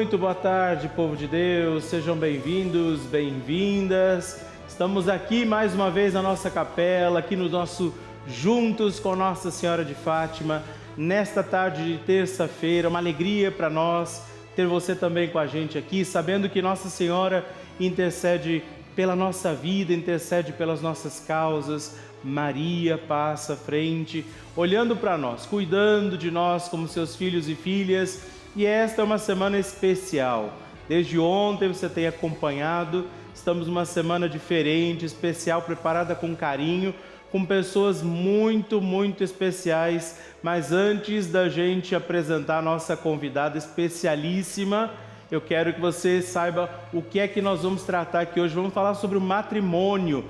Muito boa tarde, povo de Deus, sejam bem-vindos, bem-vindas. Estamos aqui mais uma vez na nossa capela, aqui no nosso Juntos com Nossa Senhora de Fátima, nesta tarde de terça-feira. Uma alegria para nós ter você também com a gente aqui, sabendo que Nossa Senhora intercede pela nossa vida, intercede pelas nossas causas. Maria passa à frente, olhando para nós, cuidando de nós como seus filhos e filhas. E esta é uma semana especial. Desde ontem você tem acompanhado, estamos numa semana diferente, especial, preparada com carinho, com pessoas muito, muito especiais. Mas antes da gente apresentar a nossa convidada especialíssima, eu quero que você saiba o que é que nós vamos tratar aqui hoje. Vamos falar sobre o matrimônio.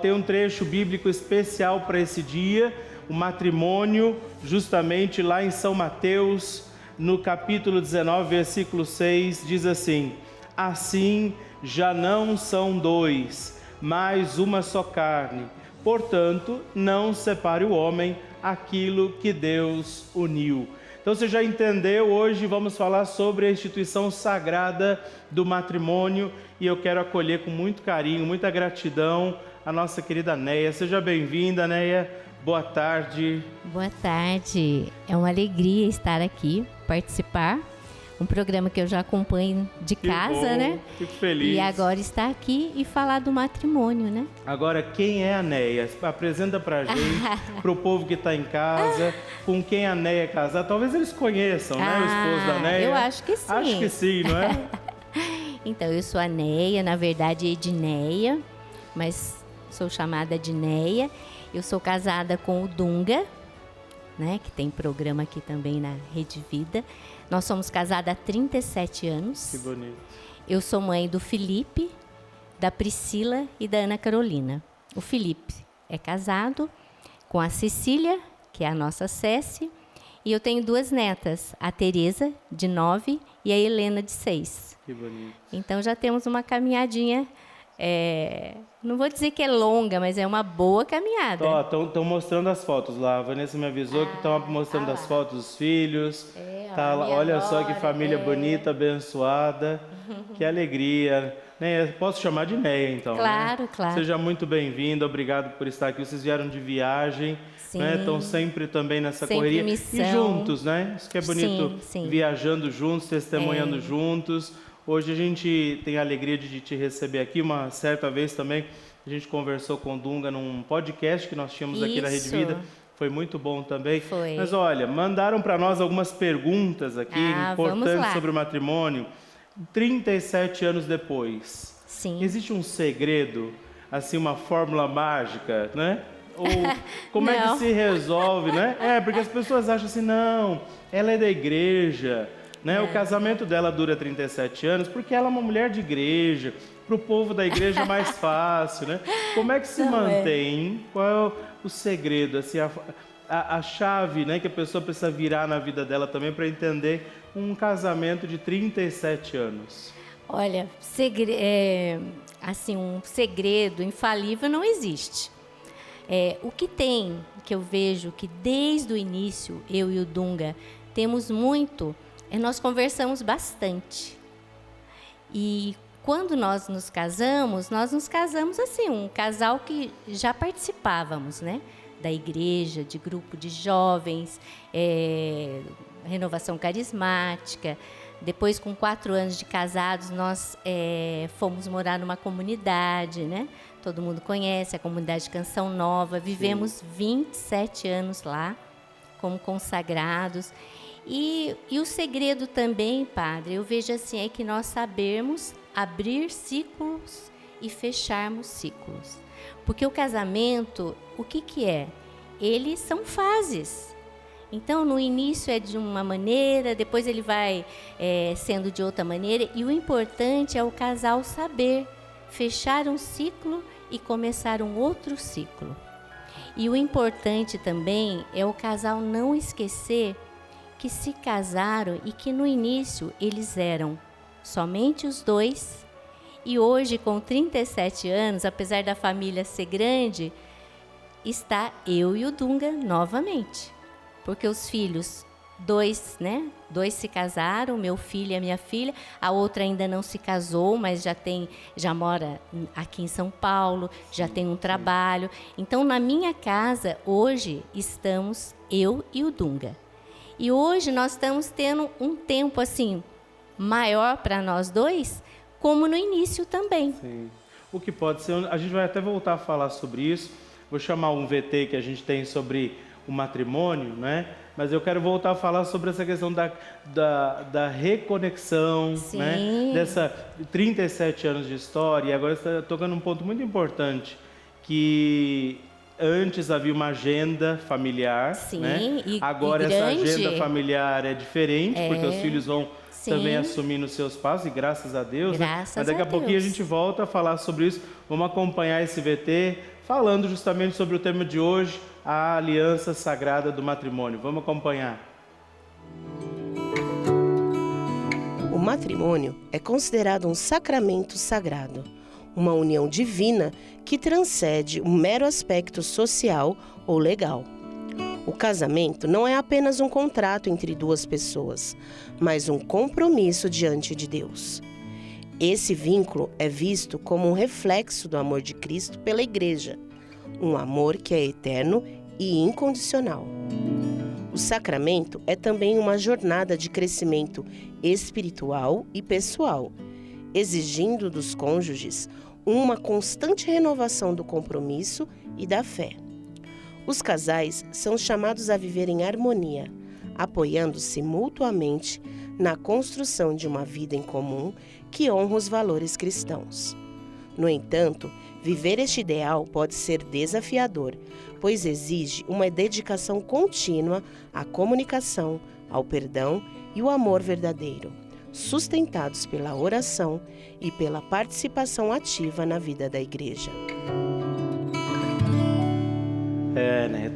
Tem um trecho bíblico especial para esse dia, o matrimônio, justamente lá em São Mateus, no capítulo 19, versículo 6, diz assim: assim já não são dois, mas uma só carne. Portanto, não separe o homem aquilo que Deus uniu. Então você já entendeu, hoje vamos falar sobre a instituição sagrada do matrimônio e eu quero acolher com muito carinho, muita gratidão a nossa querida Neia. Seja bem-vinda, Neia. Boa tarde. Boa tarde. É uma alegria estar aqui, participar. Um programa que eu já acompanho de casa, bom, né? Fico feliz. E agora está aqui e falar do matrimônio, né? Agora, quem é a Neia? Apresenta pra gente, pro povo que está em casa, com quem a Neia é casada. Talvez eles conheçam, né? O esposo da Neia. Eu acho que sim. Acho que sim, não é? Então, eu sou a Neia, na verdade Edneia, mas sou chamada de Neia. Eu sou casada com o Dunga, né, que tem programa aqui também na Rede Vida. Nós somos casados há 37 anos. Que bonito. Eu sou mãe do Felipe, da Priscila e da Ana Carolina. O Felipe é casado com a Cecília, que é a nossa Céci, e eu tenho duas netas, a Tereza, de 9, e a Helena, de 6. Que bonito. Então já temos uma caminhadinha. Não vou dizer que é longa, mas é uma boa caminhada. Estão mostrando as fotos lá. A Vanessa me avisou que estão mostrando as fotos dos filhos. Olha só que família bonita, abençoada. Que alegria. Neia, posso chamar de Neia, então? Claro, né? claro. Seja muito bem-vinda, obrigado por estar aqui. Vocês vieram de viagem, né? Estão sempre também nessa correria. Missão. E juntos, né? Isso que é bonito, sim. Viajando juntos, testemunhando juntos. Hoje a gente tem a alegria de te receber aqui. Uma certa vez também a gente conversou com o Dunga num podcast que nós tínhamos aqui na Rede Vida. Foi muito bom também. Foi. Mas olha, mandaram para nós algumas perguntas aqui importantes sobre o matrimônio. 37 anos depois. Sim. Existe um segredo, assim, uma fórmula mágica, né? Ou como é que se resolve, né? Porque as pessoas acham assim, não, ela é da igreja, né? O casamento dela dura 37 anos porque ela é uma mulher de igreja. Para o povo da igreja é mais fácil, né? Como é que se mantém? Qual é o segredo, assim, a chave, né, que a pessoa precisa virar na vida dela também para entender um casamento de 37 anos? Olha, assim, um segredo infalível não existe. O que tem, que eu vejo que desde o início, eu e o Dunga temos muito, nós conversamos bastante. E quando nós nos casamos assim, um casal que já participávamos, né? Da igreja, de grupo de jovens, renovação carismática. Depois, com 4 anos de casados, nós fomos morar numa comunidade, né? Todo mundo conhece a comunidade Canção Nova. Vivemos 27 anos lá, como consagrados. E o segredo também, padre, eu vejo assim, é que nós sabemos abrir ciclos e fecharmos ciclos. Porque o casamento, o que é? Eles são fases. Então, no início é de uma maneira, depois ele vai sendo de outra maneira. E o importante é o casal saber fechar um ciclo e começar um outro ciclo. E o importante também é o casal não esquecer que se casaram e que no início eles eram somente os dois. E hoje, com 37 anos, apesar da família ser grande, está eu e o Dunga novamente. Porque os filhos dois, né? Dois se casaram, meu filho e a minha filha. A outra ainda não se casou, mas já mora aqui em São Paulo, já tem um trabalho. Então, na minha casa, hoje, estamos eu e o Dunga. E hoje nós estamos tendo um tempo, assim, maior para nós dois, como no início também. Sim. O que pode ser... A gente vai até voltar a falar sobre isso. Vou chamar um VT que a gente tem sobre o matrimônio, né? Mas eu quero voltar a falar sobre essa questão da reconexão, né? Dessa 37 anos de história. E agora você está tocando um ponto muito importante, que antes havia uma agenda familiar, né? Agora essa agenda familiar é diferente, porque os filhos vão também assumindo os seus passos, e graças a Deus. Mas daqui a pouquinho a gente volta a falar sobre isso. Vamos acompanhar esse VT falando justamente sobre o tema de hoje, a aliança sagrada do matrimônio. Vamos acompanhar. O matrimônio é considerado um sacramento sagrado, uma união divina que transcende o mero aspecto social ou legal. O casamento não é apenas um contrato entre duas pessoas, mas um compromisso diante de Deus. Esse vínculo é visto como um reflexo do amor de Cristo pela Igreja, um amor que é eterno e incondicional. O sacramento é também uma jornada de crescimento espiritual e pessoal, exigindo dos cônjuges uma constante renovação do compromisso e da fé. Os casais são chamados a viver em harmonia, apoiando-se mutuamente na construção de uma vida em comum que honra os valores cristãos. No entanto, viver este ideal pode ser desafiador, pois exige uma dedicação contínua à comunicação, ao perdão e o amor verdadeiro, sustentados pela oração e pela participação ativa na vida da Igreja.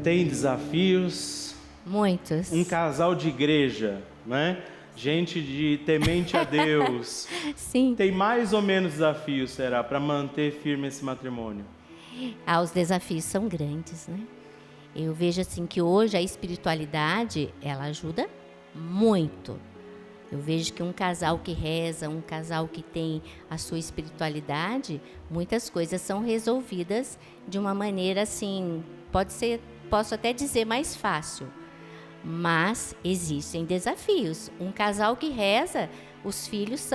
Tem desafios. Muitos. Um casal de igreja, né? Gente de temente a Deus. Sim. Tem mais ou menos desafios, será, para manter firme esse matrimônio? Os desafios são grandes, né? Eu vejo assim que hoje a espiritualidade, ela ajuda muito. Eu vejo que um casal que reza, um casal que tem a sua espiritualidade, muitas coisas são resolvidas de uma maneira assim, posso até dizer mais fácil. Mas existem desafios. Um casal que reza, os filhos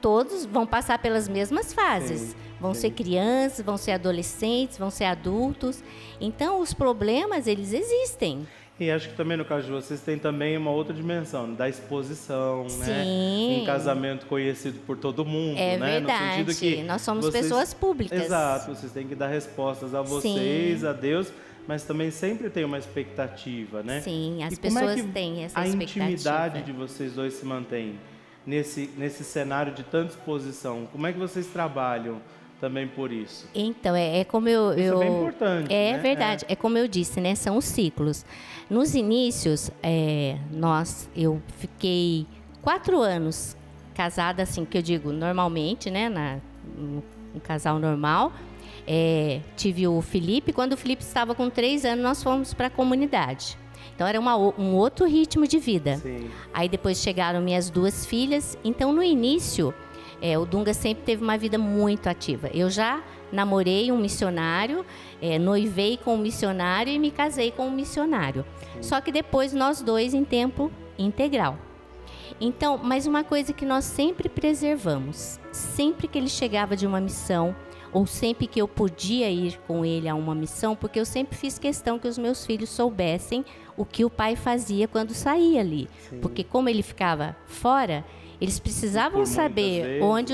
todos vão passar pelas mesmas fases. Vão ser crianças, vão ser adolescentes, vão ser adultos. Então, os problemas, eles existem. E acho que também no caso de vocês tem também uma outra dimensão, da exposição, né? Um casamento conhecido por todo mundo, né? Verdade. No sentido que nós somos pessoas públicas. Exato, vocês têm que dar respostas a vocês, a Deus, mas também sempre tem uma expectativa, né? Sim, as pessoas têm essa expectativa. A intimidade de vocês dois se mantém nesse cenário de tanta exposição. Como é que vocês trabalham também por isso? Então, é como eu... Isso é bem importante, É, né? verdade. É como eu disse, né? São os ciclos. Nos inícios, eu fiquei 4 anos casada, assim, que eu digo, normalmente, né? Um casal normal. Tive o Felipe. Quando o Felipe estava com 3 anos, nós fomos para a comunidade. Então, era um outro ritmo de vida. Sim. Aí, depois chegaram minhas 2 filhas. Então, no início, o Dunga sempre teve uma vida muito ativa. Eu já namorei um missionário, noivei com um missionário e me casei com um missionário. Sim. Só que depois, nós dois em tempo integral. Então, mas uma coisa que nós sempre preservamos, sempre que ele chegava de uma missão, ou sempre que eu podia ir com ele a uma missão, porque eu sempre fiz questão que os meus filhos soubessem o que o pai fazia quando saía ali. Sim. Porque como ele ficava fora, eles precisavam saber onde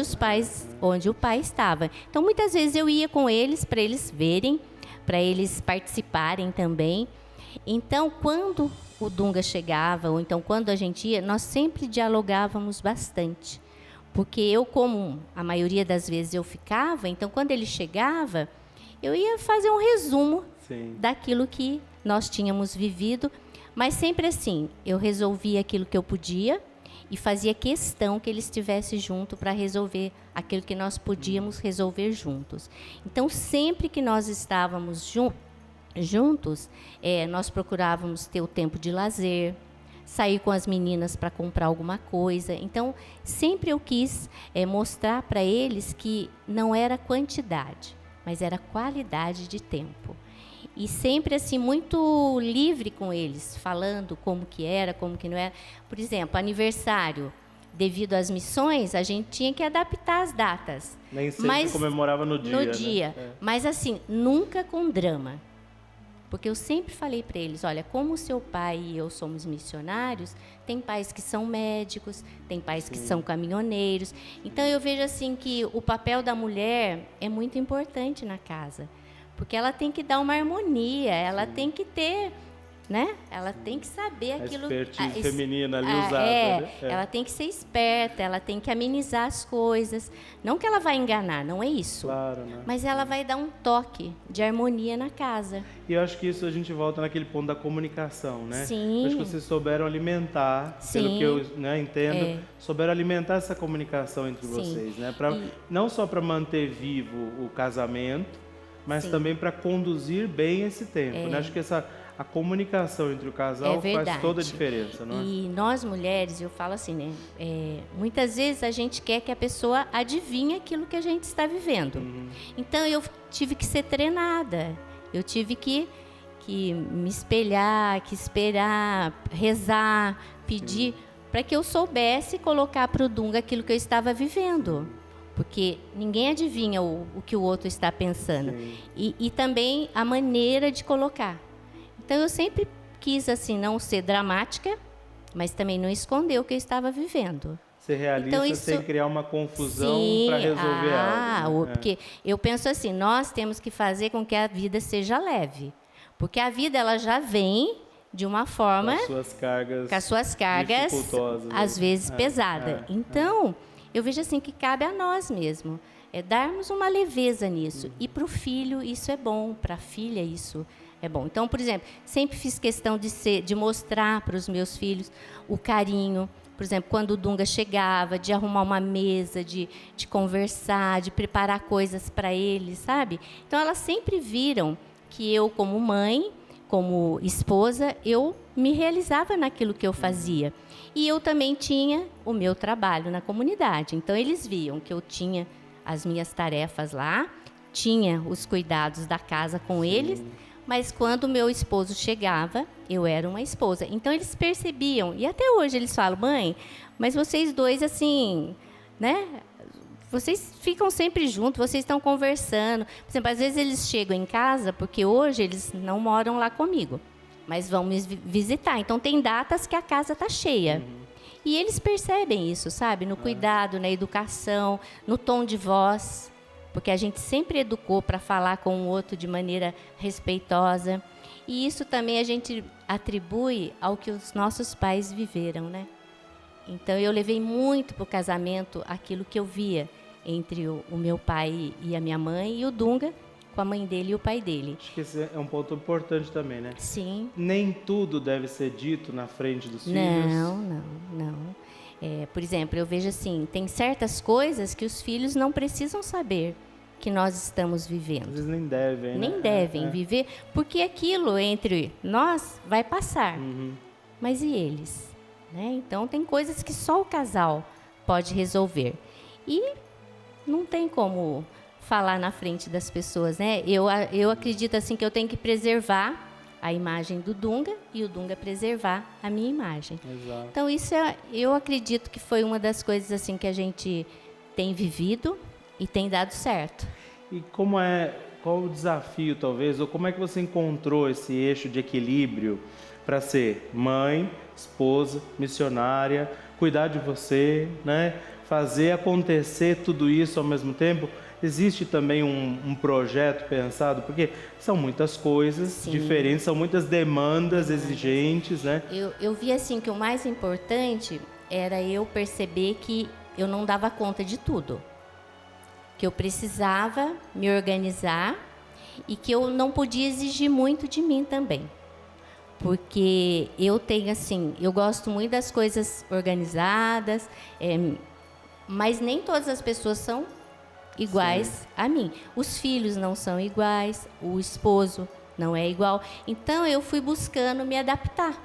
o pai estava. Então, muitas vezes eu ia com eles para eles verem, para eles participarem também. Então, quando o Dunga chegava, ou então quando a gente ia, nós sempre dialogávamos bastante. Porque eu, como a maioria das vezes eu ficava, então quando ele chegava, eu ia fazer um resumo daquilo que nós tínhamos vivido. Mas sempre assim, eu resolvia aquilo que eu podia e fazia questão que ele estivesse junto para resolver aquilo que nós podíamos resolver juntos. Então, sempre que nós estávamos juntos, nós procurávamos ter o tempo de lazer, sair com as meninas para comprar alguma coisa. Então, sempre eu quis mostrar para eles que não era quantidade, mas era qualidade de tempo. E sempre assim, muito livre com eles, falando como que era, como que não era. Por exemplo, aniversário, devido às missões, a gente tinha que adaptar as datas. Nem sempre comemorava no dia. No dia. Né? Mas assim, nunca com drama. Porque eu sempre falei para eles, olha, como o seu pai e eu somos missionários, tem pais que são médicos, tem pais que são caminhoneiros. Então, eu vejo assim que o papel da mulher é muito importante na casa. Porque ela tem que dar uma harmonia, ela tem que ter, né? Ela tem que saber aquilo... A expertise feminina ali usada. Né? Ela tem que ser esperta, ela tem que amenizar as coisas. Não que ela vai enganar, não é isso. Claro, né? Mas ela vai dar um toque de harmonia na casa. E eu acho que isso a gente volta naquele ponto da comunicação, né? Sim. Eu acho que vocês souberam alimentar, pelo que eu entendo, souberam alimentar essa comunicação entre vocês, né? Não só para manter vivo o casamento, mas também para conduzir bem esse tempo, né? Acho que a comunicação entre o casal faz toda a diferença, não é? E nós mulheres, eu falo assim, né? Muitas vezes a gente quer que a pessoa adivinhe aquilo que a gente está vivendo. Então eu tive que ser treinada, eu tive que me espelhar, que esperar, rezar, pedir, para que eu soubesse colocar para o Dunga aquilo que eu estava vivendo. Porque ninguém adivinha o que o outro está pensando. E também a maneira de colocar. Então, eu sempre quis, assim, não ser dramática, mas também não esconder o que eu estava vivendo. Ser realista, então, isso... sem criar uma confusão para resolver algo. Né? Porque eu penso assim, nós temos que fazer com que a vida seja leve. Porque a vida, ela já vem de uma forma... Com as suas cargas às vezes, pesadas. Então... Eu vejo assim que cabe a nós mesmo, darmos uma leveza nisso. E para o filho isso é bom, para a filha isso é bom. Então, por exemplo, sempre fiz questão de mostrar para os meus filhos o carinho. Por exemplo, quando o Dunga chegava, de arrumar uma mesa, de conversar, de preparar coisas para eles, sabe? Então, elas sempre viram que eu, como mãe, como esposa, eu me realizava naquilo que eu fazia. E eu também tinha o meu trabalho na comunidade. Então, eles viam que eu tinha as minhas tarefas lá, tinha os cuidados da casa com eles, mas quando o meu esposo chegava, eu era uma esposa. Então, eles percebiam, e até hoje eles falam, mãe, mas vocês dois, assim, né? Vocês ficam sempre juntos, vocês estão conversando. Por exemplo, às vezes eles chegam em casa, porque hoje eles não moram lá comigo, mas vão me visitar. Então, tem datas que a casa está cheia. E eles percebem isso, sabe? No cuidado, na educação, no tom de voz. Porque a gente sempre educou para falar com o outro de maneira respeitosa. E isso também a gente atribui ao que os nossos pais viveram, né? Então, eu levei muito para o casamento aquilo que eu via entre o meu pai e a minha mãe, e o Dunga com a mãe dele e o pai dele. Acho que esse é um ponto importante também, né? Sim. Nem tudo deve ser dito na frente dos filhos. Não. Por exemplo, eu vejo assim, tem certas coisas que os filhos não precisam saber que nós estamos vivendo. Às vezes nem devem, Nem devem viver, porque aquilo entre nós vai passar. Mas e eles? Né? Então, tem coisas que só o casal pode resolver. E não tem como falar na frente das pessoas, né? Eu acredito assim que eu tenho que preservar a imagem do Dunga e o Dunga preservar a minha imagem. Exato. Então, isso eu acredito que foi uma das coisas assim que a gente tem vivido e tem dado certo. E qual o desafio, talvez, ou como é que você encontrou esse eixo de equilíbrio para ser mãe, esposa, missionária, cuidar de você, né? Fazer acontecer tudo isso ao mesmo tempo? Existe também um projeto pensado? Porque são muitas coisas diferentes, são muitas demandas exigentes, né? Eu vi assim que o mais importante era eu perceber que eu não dava conta de tudo. Que eu precisava me organizar e que eu não podia exigir muito de mim também. Porque eu tenho assim, eu gosto muito das coisas organizadas, mas nem todas as pessoas são iguais a mim. Os filhos não são iguais, o esposo não é igual. Então, eu fui buscando me adaptar.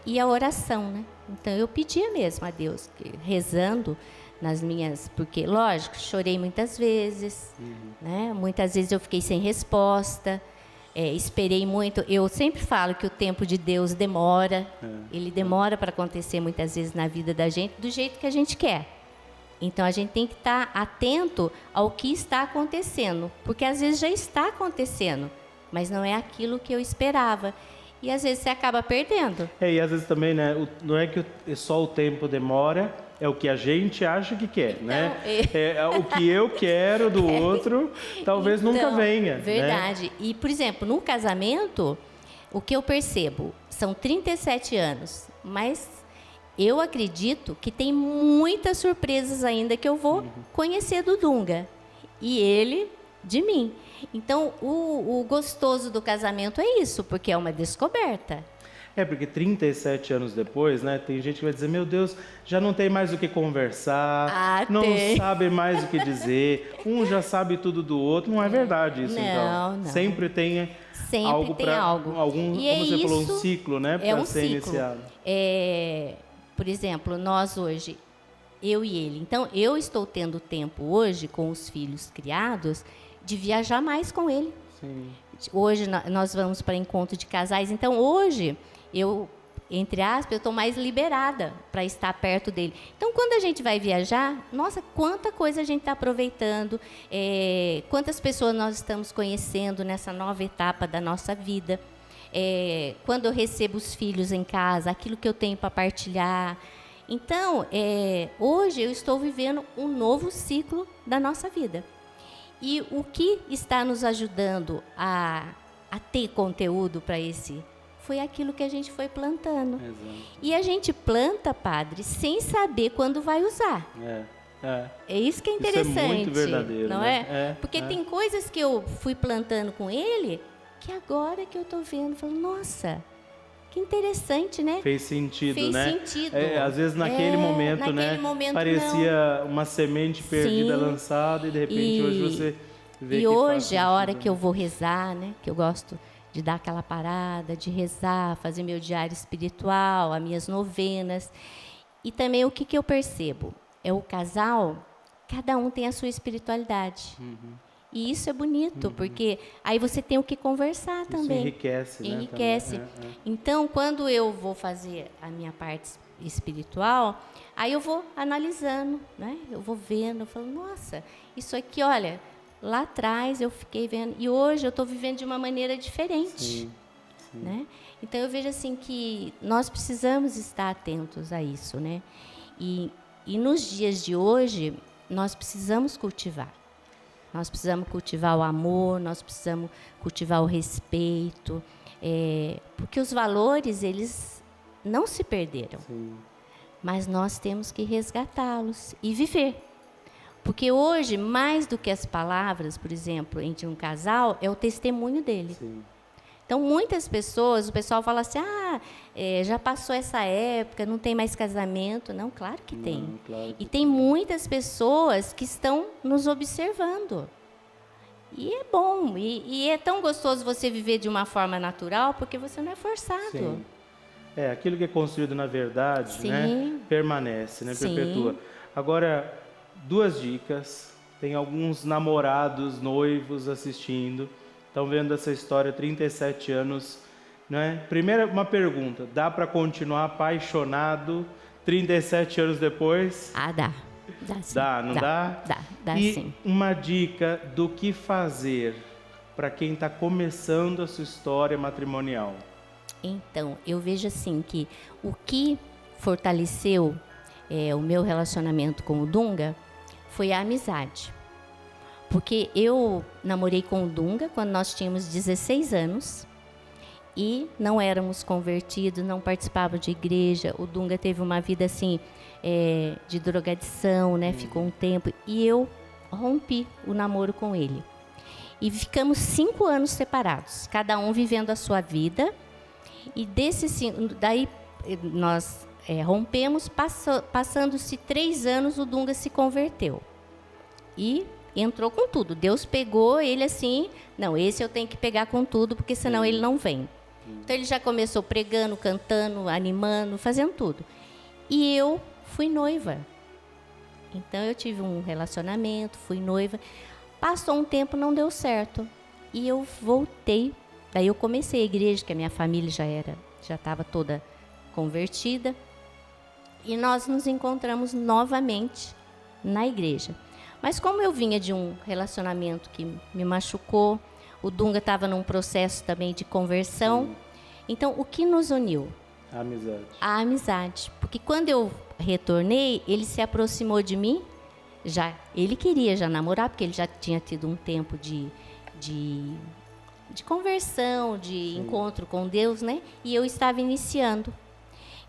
e a oração, né? Então eu pedia mesmo a Deus, rezando nas minhas, porque lógico, chorei muitas vezes, né? Muitas vezes eu fiquei sem resposta, esperei muito. Eu sempre falo que o tempo de Deus demora, ele demora para acontecer muitas vezes na vida da gente do jeito que a gente quer. Então a gente tem que estar atento ao que está acontecendo, porque às vezes já está acontecendo, mas não é aquilo que eu esperava. E às vezes você acaba perdendo. E às vezes também, né, não é que só o tempo demora, é o que a gente acha que quer, então, né? É o que eu quero do outro, talvez então, nunca venha. Verdade. Né? E, por exemplo, no casamento, o que eu percebo, são 37 anos, mas eu acredito que tem muitas surpresas ainda que eu vou conhecer do Dunga. E ele de mim. Então, o gostoso do casamento é isso, porque é uma descoberta. Porque 37 anos depois, né, tem gente que vai dizer, meu Deus, já não tem mais o que conversar, não sabe mais o que dizer, um já sabe tudo do outro, não é verdade isso, então. Não. Sempre tem algo para algum, e como você falou, um ciclo, né, para ser iniciado. Por exemplo, nós hoje, eu e ele, então eu estou tendo tempo hoje com os filhos criados de viajar mais com ele. Sim. Hoje nós vamos para encontro de casais, então hoje eu, entre aspas, eu estou mais liberada para estar perto dele. Então, quando a gente vai viajar, nossa, quanta coisa a gente está aproveitando, quantas pessoas nós estamos conhecendo nessa nova etapa da nossa vida. Quando eu recebo os filhos em casa, aquilo que eu tenho para partilhar. Então, hoje eu estou vivendo um novo ciclo da nossa vida. E o que está nos ajudando a ter conteúdo para esse foi aquilo que a gente foi plantando. Exato. E a gente planta, padre, sem saber quando vai usar. É isso que é interessante. Isso é muito verdadeiro, não né? é? Porque tem coisas que eu fui plantando com ele que agora que eu estou vendo, falo, nossa, que interessante, né? Fez sentido, né? Fez sentido. Às vezes naquele momento, né? Parecia uma semente perdida, lançada, e de repente hoje você vê que hoje, a hora que eu vou rezar, né? Que eu gosto de dar aquela parada, de rezar, fazer meu diário espiritual, as minhas novenas. E também o que eu percebo? O casal, cada um tem a sua espiritualidade. E isso é bonito, porque aí você tem o que conversar também. Enriquece, né? Enriquece. Então, quando eu vou fazer a minha parte espiritual, aí eu vou analisando, né? Eu vou vendo, eu falo, nossa, isso aqui, olha, lá atrás eu fiquei vendo, e hoje eu estou vivendo de uma maneira diferente. Sim. Né? Então, eu vejo assim que nós precisamos estar atentos a isso, né? E nos dias de hoje, nós precisamos cultivar. Nós precisamos cultivar o amor, nós precisamos cultivar o respeito, porque os valores, eles não se perderam. Sim. Mas nós temos que resgatá-los e viver. Porque hoje, mais do que as palavras, por exemplo, entre um casal, é o testemunho dele. Sim. Então, muitas pessoas, o pessoal fala assim, já passou essa época, não tem mais casamento. Não, claro que tem. Claro que tem muitas pessoas que estão nos observando. E é bom, e é tão gostoso você viver de uma forma natural, porque você não é forçado. Sim. Aquilo que é construído na verdade, né, permanece, né, perpetua. Agora, 2 dicas. Tem alguns namorados, noivos assistindo. Estão vendo essa história, 37 anos, né? Primeira, uma pergunta, dá para continuar apaixonado 37 anos depois? Dá. Dá sim. Não dá? Dá e sim. Uma dica do que fazer para quem está começando a sua história matrimonial? Então, eu vejo assim que o que fortaleceu o meu relacionamento com o Dunga foi a amizade. Porque eu namorei com o Dunga quando nós tínhamos 16 anos e não éramos convertidos, não participávamos de igreja. O Dunga teve uma vida assim, de drogadição, né? Ficou um tempo. E eu rompi o namoro com ele. E ficamos 5 anos separados, cada um vivendo a sua vida. E daí nós rompemos, passando-se 3 anos, o Dunga se converteu. E entrou com tudo. Deus pegou ele assim, não, esse eu tenho que pegar com tudo, porque senão ele não vem. Então ele já começou pregando, cantando, animando, fazendo tudo. E eu fui noiva. Então eu tive um relacionamento, fui noiva. Passou um tempo, não deu certo. E eu voltei. Daí eu comecei a igreja, que a minha família já estava toda convertida. E nós nos encontramos novamente na igreja. Mas como eu vinha de um relacionamento que me machucou, o Dunga estava num processo também de conversão. Sim. Então, o que nos uniu? A amizade. A amizade. Porque quando eu retornei, ele se aproximou de mim. Ele queria já namorar, porque ele já tinha tido um tempo de conversão, de encontro com Deus, né? E eu estava iniciando.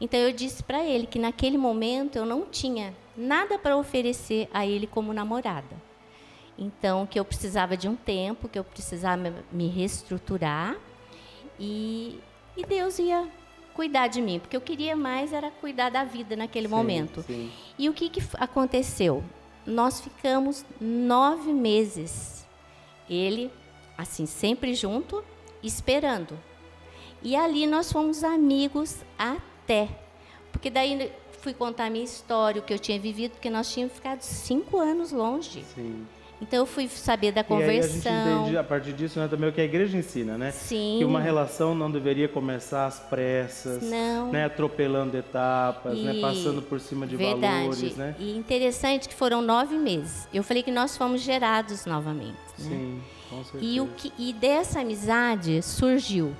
Então, eu disse para ele que naquele momento eu não tinha nada para oferecer a ele como namorada. Então, que eu precisava de um tempo, que eu precisava me reestruturar e Deus ia cuidar de mim, porque eu queria mais era cuidar da vida naquele momento. Sim. E o que aconteceu? Nós ficamos 9 meses, ele, assim, sempre junto, esperando. E ali nós fomos amigos até, porque daí fui contar a minha história, o que eu tinha vivido, porque nós tínhamos ficado 5 anos longe. Sim. Então eu fui saber da conversão. E aí a gente entende, a partir disso, né, também o que a igreja ensina, né? Sim. Que uma relação não deveria começar às pressas, Não. né, atropelando etapas, né, passando por cima de valores, né? E interessante que foram 9 meses. Eu falei que nós fomos gerados novamente, né? Sim, com certeza. E dessa amizade surgiu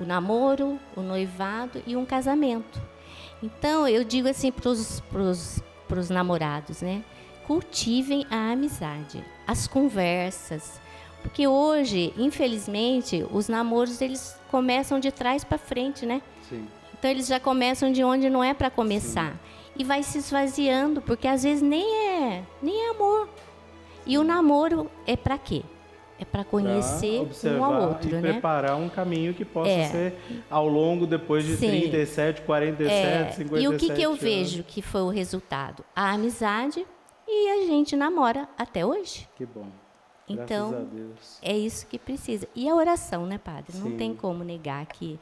o namoro, o noivado e um casamento. Então eu digo assim para os namorados, né? Cultivem a amizade, as conversas, porque hoje, infelizmente, os namoros eles começam de trás para frente, né? Sim. Então eles já começam de onde não é para começar. Sim. E vai se esvaziando, porque às vezes nem é amor. E o namoro é para quê? É para conhecer um ao outro, e né? preparar um caminho que possa ser ao longo, depois de 37, 47, 57 E o que eu anos. vejo que foi o resultado? A amizade. E a gente namora até hoje. Que bom. Então, graças a Deus. É isso que precisa. E a oração, né, padre? Sim. Não tem como negar que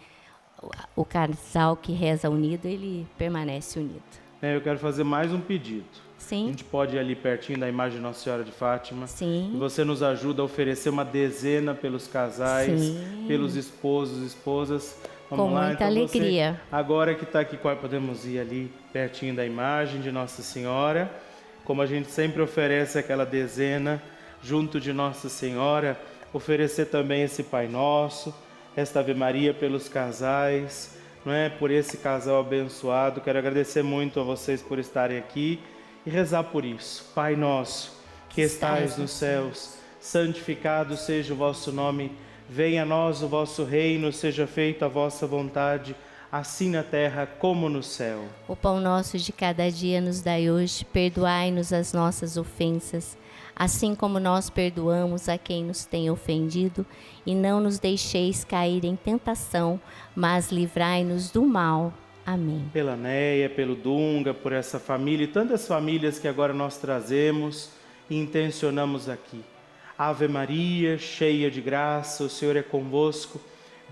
o casal que reza unido, ele permanece unido. Eu quero fazer mais um pedido. Sim. A gente pode ir ali pertinho da imagem de Nossa Senhora de Fátima. Sim. E você nos ajuda a oferecer uma dezena pelos casais, Sim. pelos esposos, esposas. Vamos com lá, muita então alegria. Você, agora que está aqui, podemos ir ali pertinho da imagem de Nossa Senhora. Como a gente sempre oferece aquela dezena junto de Nossa Senhora, oferecer também esse Pai Nosso, esta Ave Maria pelos casais, não é? Por esse casal abençoado. Quero agradecer muito a vocês por estarem aqui e rezar por isso. Pai Nosso, que estais nos céus, santificado seja o vosso nome, venha a nós o vosso reino, seja feita a vossa vontade, assim na terra como no céu. O pão nosso de cada dia nos dai hoje, perdoai-nos as nossas ofensas, assim como nós perdoamos a quem nos tem ofendido, e não nos deixeis cair em tentação, mas livrai-nos do mal. Amém. Pela Neia, pelo Dunga, por essa família e tantas famílias que agora nós trazemos e intencionamos aqui. Ave Maria, cheia de graça, o Senhor é convosco.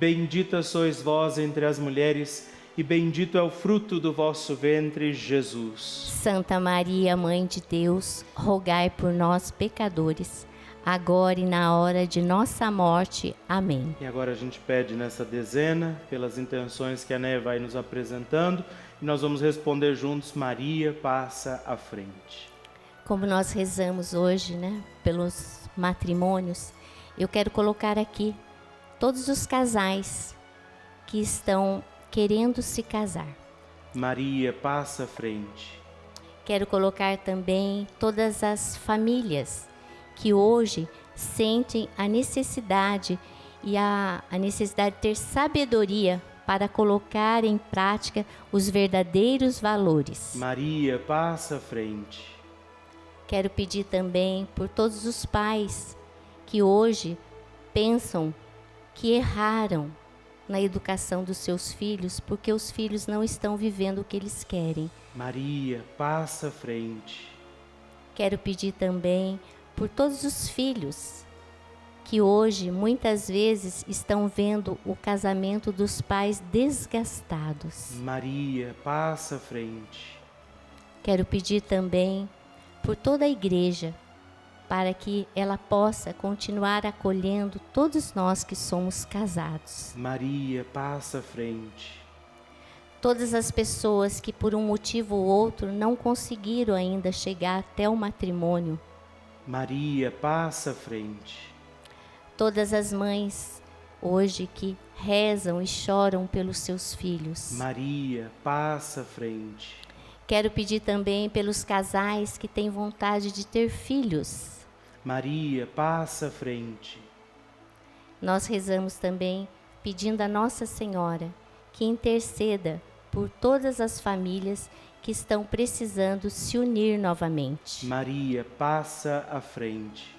Bendita sois vós entre as mulheres, e bendito é o fruto do vosso ventre, Jesus. Santa Maria, Mãe de Deus, rogai por nós, pecadores, agora e na hora de nossa morte. Amém. E agora a gente pede nessa dezena, pelas intenções que a Néia vai nos apresentando, e nós vamos responder juntos: Maria, passa à frente. Como nós rezamos hoje, né, pelos matrimônios, eu quero colocar aqui todos os casais que estão querendo se casar. Maria, passa à frente. Quero colocar também todas as famílias que hoje sentem a necessidade e a necessidade de ter sabedoria para colocar em prática os verdadeiros valores. Maria, passa à frente. Quero pedir também por todos os pais que hoje pensam que erraram na educação dos seus filhos, porque os filhos não estão vivendo o que eles querem. Maria, passa à frente. Quero pedir também por todos os filhos que hoje muitas vezes estão vendo o casamento dos pais desgastados. Maria, passa à frente. Quero pedir também por toda a igreja, para que ela possa continuar acolhendo todos nós que somos casados. Maria, passa à frente. Todas as pessoas que por um motivo ou outro não conseguiram ainda chegar até o matrimônio. Maria, passa à frente. Todas as mães hoje que rezam e choram pelos seus filhos. Maria, passa à frente. Quero pedir também pelos casais que têm vontade de ter filhos. Maria, passa à frente. Nós rezamos também pedindo a Nossa Senhora que interceda por todas as famílias que estão precisando se unir novamente. Maria, passa à frente.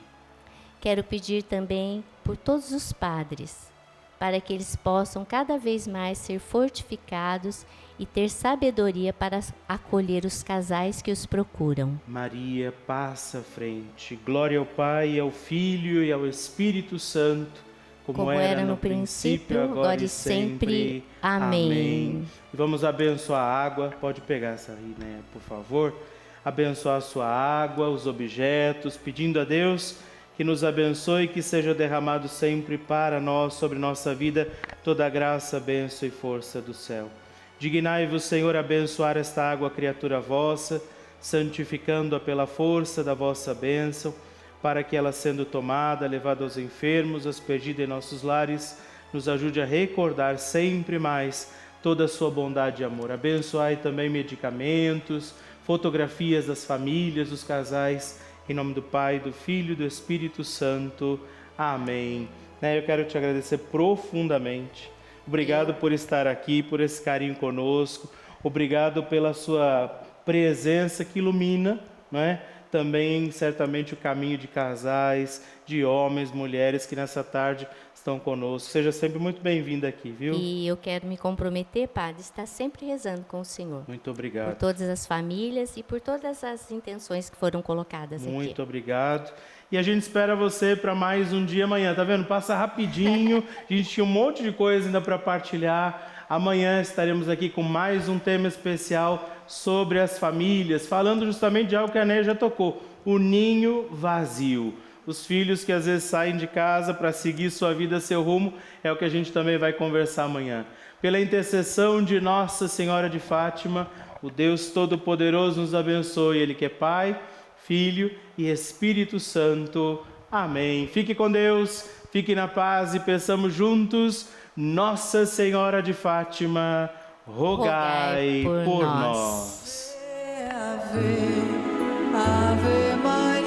Quero pedir também por todos os padres, para que eles possam cada vez mais ser fortificados e ter sabedoria para acolher os casais que os procuram. Maria, passa à frente. Glória ao Pai, ao Filho e ao Espírito Santo, como era no princípio, agora e sempre. Amém. E vamos abençoar a água. Pode pegar essa aí, né, por favor. Abençoar a sua água, os objetos, pedindo a Deus que nos abençoe e que seja derramado sempre para nós, sobre nossa vida, toda a graça, bênção e força do céu. Dignai-vos, Senhor, abençoar esta água, criatura vossa, santificando-a pela força da vossa bênção, para que ela, sendo tomada, levada aos enfermos, aspergida em nossos lares, nos ajude a recordar sempre mais toda a sua bondade e amor. Abençoai também medicamentos, fotografias das famílias, dos casais, em nome do Pai, do Filho e do Espírito Santo. Amém. Eu quero te agradecer profundamente. Obrigado por estar aqui, por esse carinho conosco. Obrigado pela sua presença que ilumina, não é? Também, certamente, o caminho de casais, de homens, mulheres que nessa tarde estão conosco. Seja sempre muito bem-vinda aqui, viu? E eu quero me comprometer, Padre, estar sempre rezando com o Senhor. Muito obrigado. Por todas as famílias e por todas as intenções que foram colocadas aqui. Muito obrigado. E a gente espera você para mais um dia amanhã, tá vendo? Passa rapidinho, a gente tinha um monte de coisa ainda para partilhar. Amanhã estaremos aqui com mais um tema especial sobre as famílias, falando justamente de algo que a Néia já tocou, o ninho vazio. Os filhos que às vezes saem de casa para seguir sua vida, seu rumo, é o que a gente também vai conversar amanhã. Pela intercessão de Nossa Senhora de Fátima, o Deus Todo-Poderoso nos abençoe, Ele que é Pai, Filho e Espírito Santo. Amém. Fique com Deus, fique na paz e peçamos juntos, Nossa Senhora de Fátima, rogai por nós. Ave, Ave Maria.